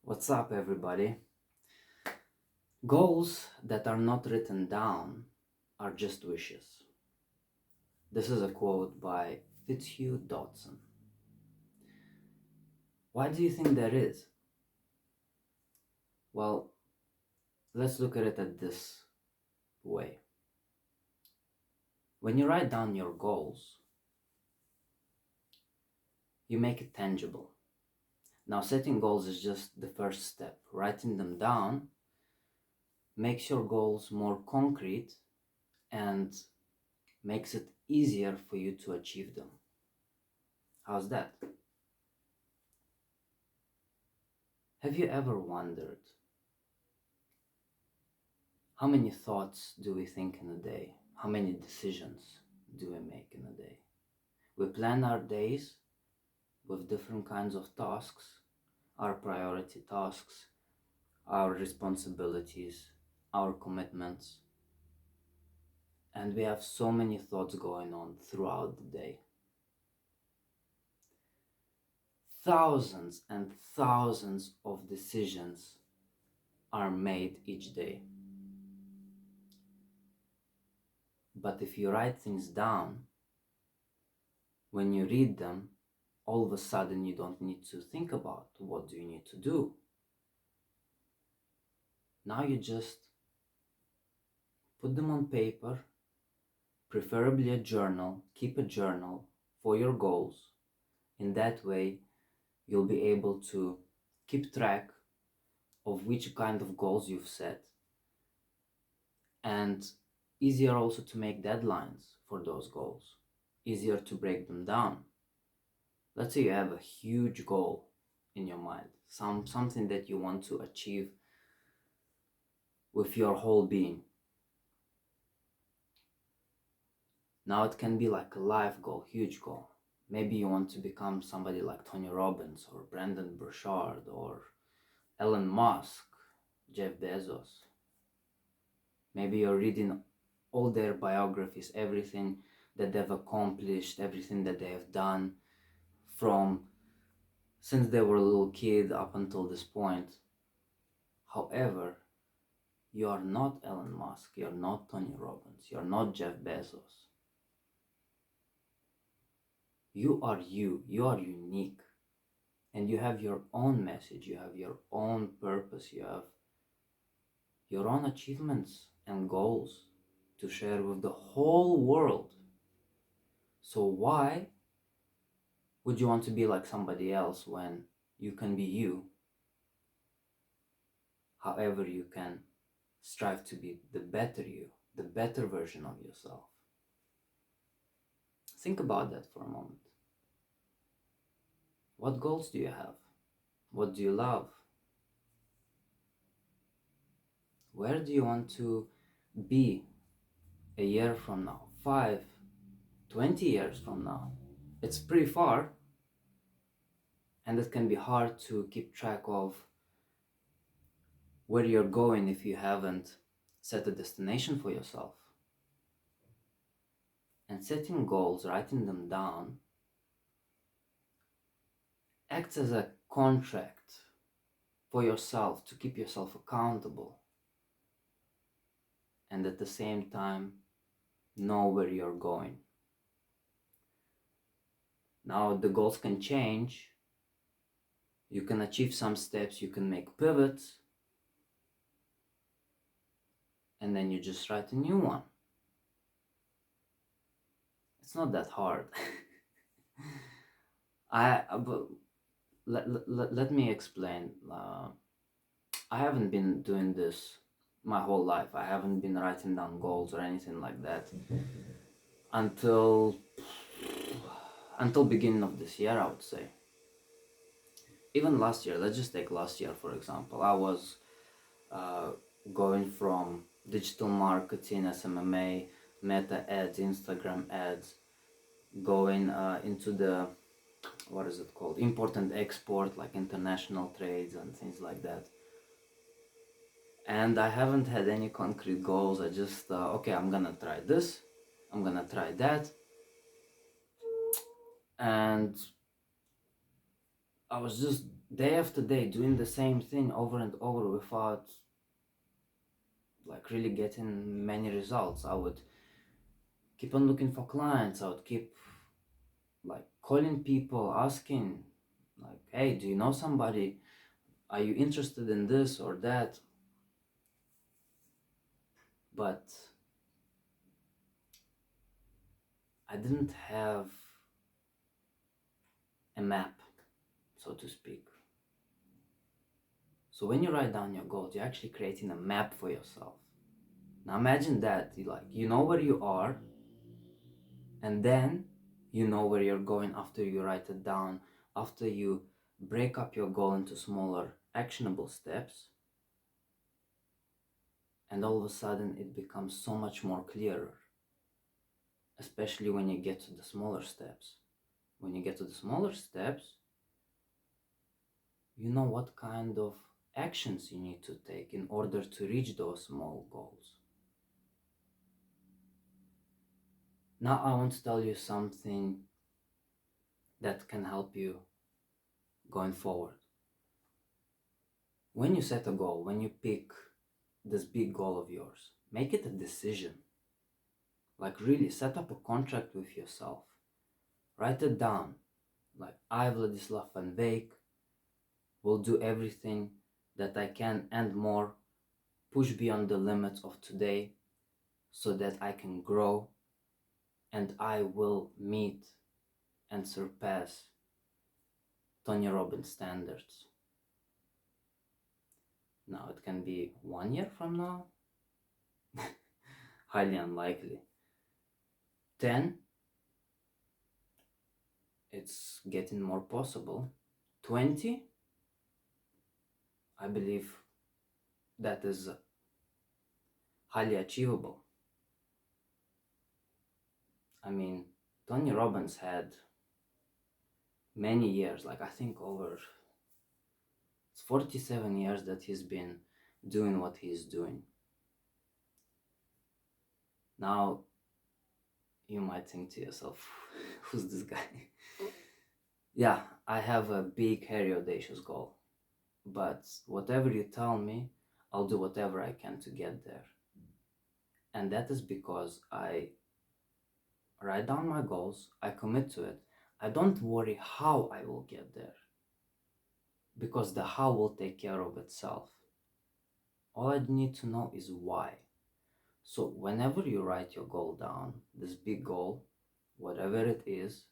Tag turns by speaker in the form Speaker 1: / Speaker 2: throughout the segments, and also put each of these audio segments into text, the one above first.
Speaker 1: What's up, everybody? Goals that are not written down are just wishes. This is a quote by Fitzhugh Dodson. Why do you think that is? Well, let's look at it at this way. When you write down your goals, you make it tangible. Now, setting goals is just the first step. Writing them down makes your goals more concrete and makes it easier for you to achieve them. How's that? Have you ever wondered how many thoughts do we think in a day? How many decisions do we make in a day? We plan our days with different kinds of tasks, our priority tasks, our responsibilities, our commitments, and we have so many thoughts going on throughout the day. Thousands and thousands of decisions are made each day. But if you write things down, when you read them, all of a sudden you don't need to think about what do you need to do. Now you just put them on paper, preferably a journal. Keep a journal for your goals. In that way, you'll be able to keep track of which kind of goals you've set, and easier also to make deadlines for those goals, easier to break them down. Let's say you have a huge goal in your mind, something that you want to achieve with your whole being. Now it can be like a life goal, huge goal. Maybe you want to become somebody like Tony Robbins or Brandon Burchard or Elon Musk, Jeff Bezos. Maybe you're reading all their biographies, everything that they've accomplished, everything that they have done from since they were a little kid up until this point. However, you are not Elon Musk, you're not Tony Robbins, you're not Jeff Bezos. You are unique, and you have your own message, you have your own purpose, you have your own achievements and goals to share with the whole world. So why would you want to be like somebody else when you can be you? However, you can strive to be the better you, the better version of yourself. Think about that for a moment. What goals do you have? What do you love? Where do you want to be a year from now, 5, 20 years from now? It's pretty far, and it can be hard to keep track of where you're going if you haven't set a destination for yourself. And setting goals, writing them down, acts as a contract for yourself to keep yourself accountable, and at the same time know where you're going. Now the goals can change, you can achieve some steps, you can make pivots, and then you just write a new one. It's not that hard. But let me explain. I haven't been doing this my whole life. I haven't been writing down goals or anything like that until beginning of this year, I would say. Even last year, let's just take last year for example. I was going from digital marketing, SMMA, meta ads, Instagram ads, going into the, what is it called, import and export, like international trades and things like that. And I haven't had any concrete goals. I just okay, I'm gonna try this, I'm gonna try that, and I was just day after day doing the same thing over and over without like really getting many results. I would keep on looking for clients. I would keep like calling people, asking like, hey, do you know somebody? Are you interested in this or that? But I didn't have a map, so to speak. So when you write down your goals, you're actually creating a map for yourself. Now imagine that you know where you are, and then you know where you're going after you write it down, after you break up your goal into smaller actionable steps, and all of a sudden it becomes so much more clearer, especially when you get to the smaller steps. When you get to the smaller steps, you know what kind of actions you need to take in order to reach those small goals. Now I want to tell you something that can help you going forward. When you set a goal, when you pick this big goal of yours, make it a decision. Like really set up a contract with yourself. Write it down. Like I, Vladislav van Veek, will do everything that I can and more, push beyond the limits of today so that I can grow, and I will meet and surpass Tony Robbins standards. Now it can be 1 year from now, highly unlikely. 10, it's getting more possible. 20, I believe that is highly achievable. I mean, Tony Robbins had many years, like I think over it's 47 years that he's been doing what he's doing. Now, you might think to yourself, who's this guy? Yeah, I have a big, hairy, audacious goal. But whatever you tell me, I'll do whatever I can to get there. And that is because I write down my goals, I commit to it. I don't worry how I will get there, because the how will take care of itself. All I need to know is why. So whenever you write your goal down, this big goal, whatever it is,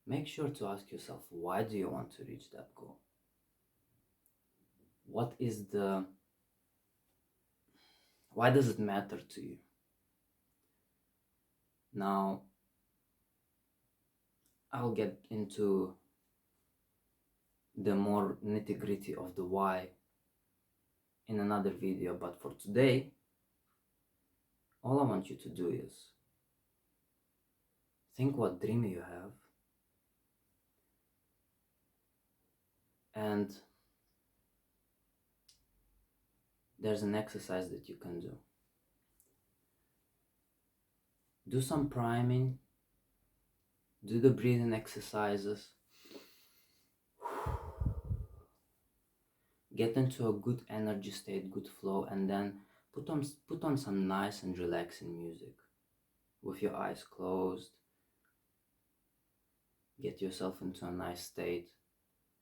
Speaker 1: make sure to ask yourself, why do you want to reach that goal? Why does it matter to you? Now, I'll get into the more nitty-gritty of the why in another video, but for today, all I want you to do is think what dream you have, and there's an exercise that you can do. Do some priming, do the breathing exercises, get into a good energy state, good flow, and then put on some nice and relaxing music with your eyes closed. Get yourself into a nice state,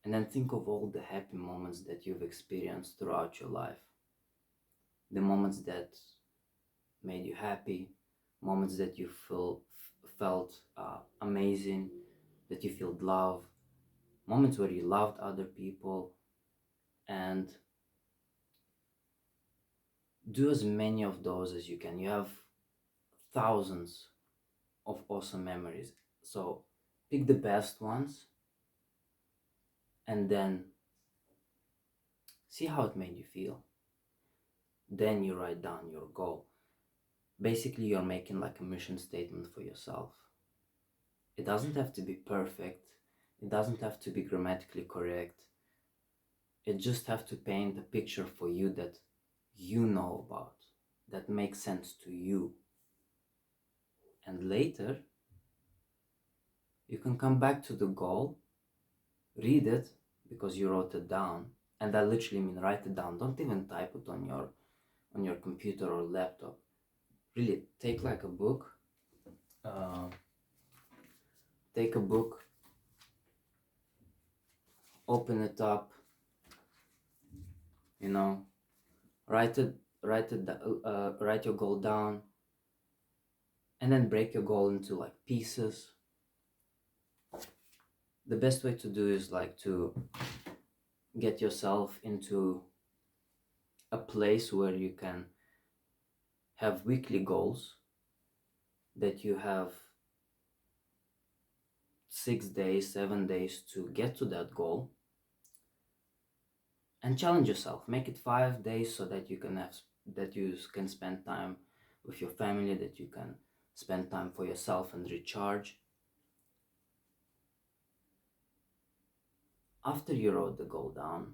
Speaker 1: and then think of all the happy moments that you've experienced throughout your life. The moments that made you happy, moments that you felt amazing, that you felt love, moments where you loved other people, and do as many of those as you can. You have thousands of awesome memories, so pick the best ones and then see how it made you feel. Then you write down your goal. Basically, you're making like a mission statement for yourself. It doesn't have to be perfect, it doesn't have to be grammatically correct. It just have to paint a picture for you that you know about, that makes sense to you. And later, you can come back to the goal read it because you wrote it down. And I literally mean write it down. Don't even type it on your computer or laptop. Really, take like a book. Uh, take a book, open it up, you know, write it, write your goal down, and then break your goal into like pieces. The best way to do is like to get yourself into a place where you can have weekly goals that you have 6 days, 7 days to get to that goal, and challenge yourself. Make it 5 days so that you can spend time with your family, that you can spend time for yourself and recharge. After you wrote the goal down,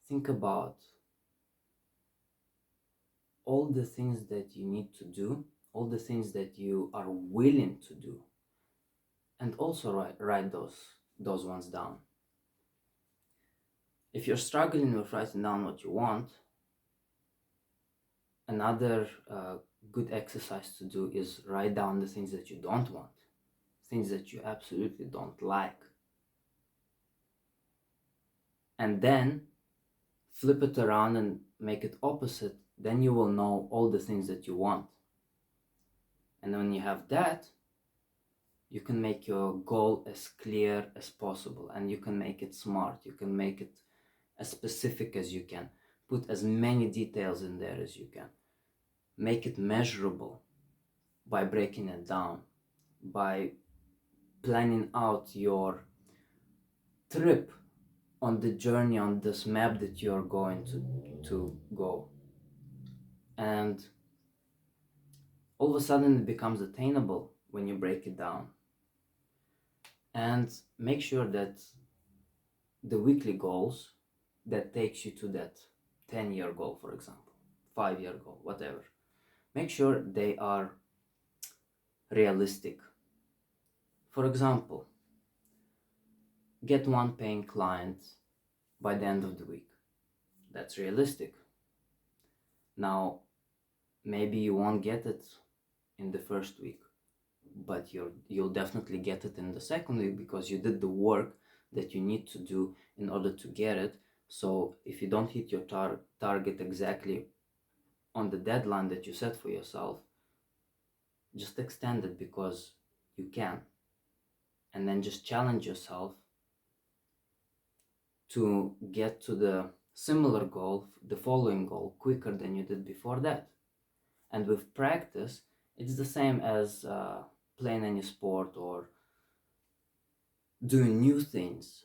Speaker 1: think about all the things that you need to do, all the things that you are willing to do, and also write those ones down. If you're struggling with writing down what you want, another good exercise to do is write down the things that you don't want, things that you absolutely don't like, and then flip it around and make it opposite. Then you will know all the things that you want. And when you have that, you can make your goal as clear as possible, and you can make it smart. You can make it as specific as you can. Put as many details in there as you can. Make it measurable by breaking it down, by planning out your trip on the journey, on this map that you're going to go. And all of a sudden it becomes attainable when you break it down. And make sure that the weekly goals that takes you to that 10-year goal, for example, 5-year goal, whatever, make sure they are realistic. For example, get one paying client by the end of the week. That's realistic. Now, maybe you won't get it in the first week, but you'll definitely get it in the second week because you did the work that you need to do in order to get it. So if you don't hit your target exactly on the deadline that you set for yourself, just extend it because you can, and then just challenge yourself to get to the similar goal, the following goal, quicker than you did before that. And with practice, it's the same as playing any sport or doing new things.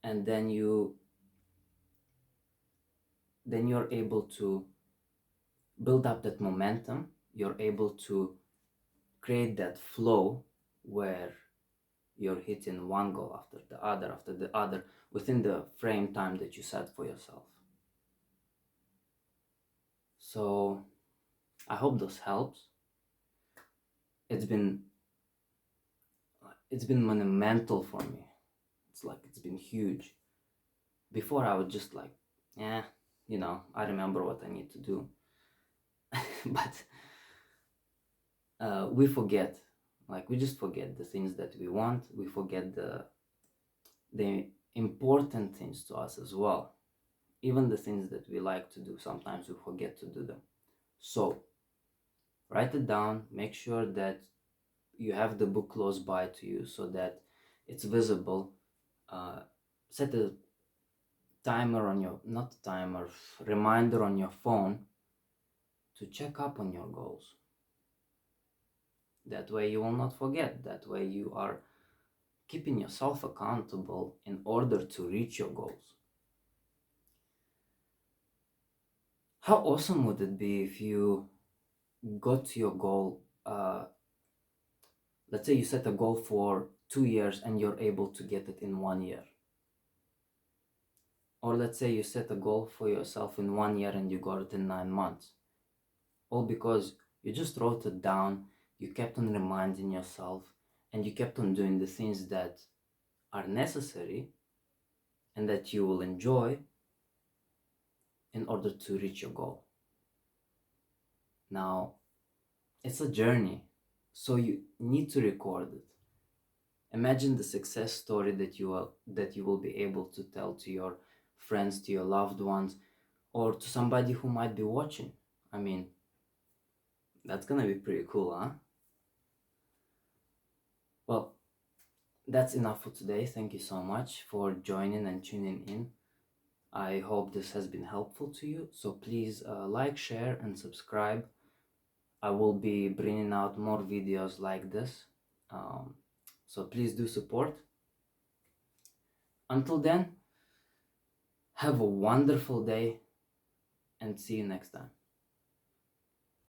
Speaker 1: And then you're able to build up that momentum. You're able to create that flow where you're hitting one goal after the other within the frame time that you set for yourself. So I hope this helps. It's been monumental for me. It's been huge. Before I was just like, yeah, I remember what I need to do. But we forget, we just forget the things that we want. We forget the important things to us as well. Even the things that we like to do, sometimes we forget to do them. So write it down. Make sure that you have the book close by to you so that it's visible. Set a timer on your, not timer, reminder on your phone to check up on your goals. That way you will not forget. That way you are keeping yourself accountable in order to reach your goals. How awesome would it be if you got to your goal? Let's say you set a goal for 2 years and you're able to get it in 1 year. Or let's say you set a goal for yourself in 1 year and you got it in 9 months. All because you just wrote it down You kept on reminding yourself, and you kept on doing the things that are necessary and that you will enjoy in order to reach your goal. Now, it's a journey, so you need to record it. Imagine the success story that you will be able to tell to your friends, to your loved ones, or to somebody who might be watching. I mean, that's gonna be pretty cool, huh? Well, that's enough for today. Thank you so much for joining and tuning in. I hope this has been helpful to you. So please like, share, and subscribe. I will be bringing out more videos like this. Um, so please do support. Until then, have a wonderful day and see you next time.